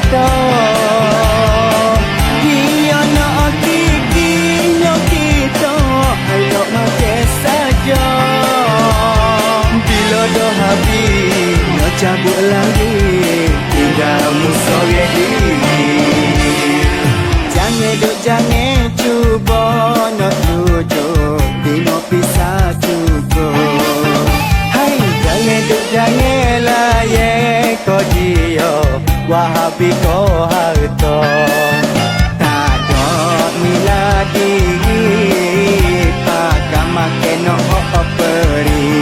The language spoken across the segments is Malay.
jatuh. Dia nak gigi nyok kita, ayo makan saja. Bila dah habis, nyok cabut lagi, tinggalmu sore diri. Jangan duk jangan cuba nak jujur, tino pisah cukup. Hai jangan duk jangan layak kau dia, wahabi kau harta. Tak ada mila diri, pakai makan nak peri.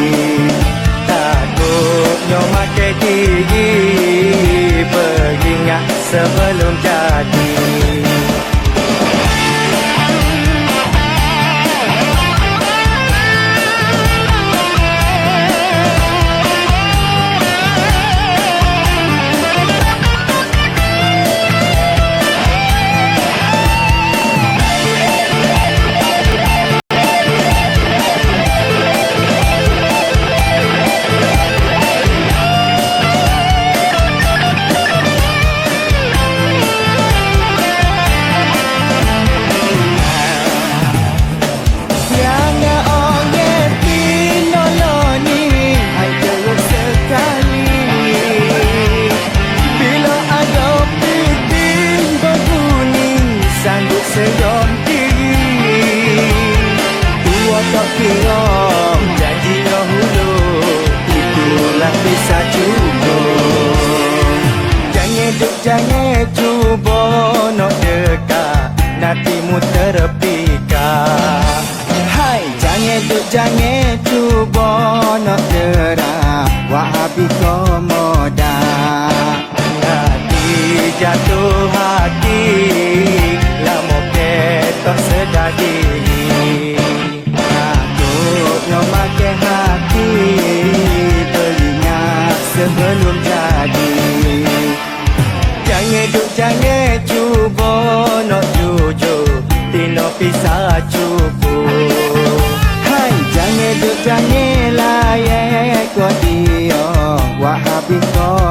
Takutnya makan gigi, beringat sebelum jadi. Senyum diri tua tak kira janji dahulu, itulah bisa cukup. Jangan duk jangan cuba nak dekat, nantimu terpikat. Hai jangan duk jangan cuba nak derah, wahabi komoda. Hati jatuh hati, lama tak sedar diri. Takutnya makan hati, beringat sebelum jadi. Jangan duk jangan cuba nak jujur, tino pisah cukup. Hai jangan duk jangan layak kau dia, wahabi kau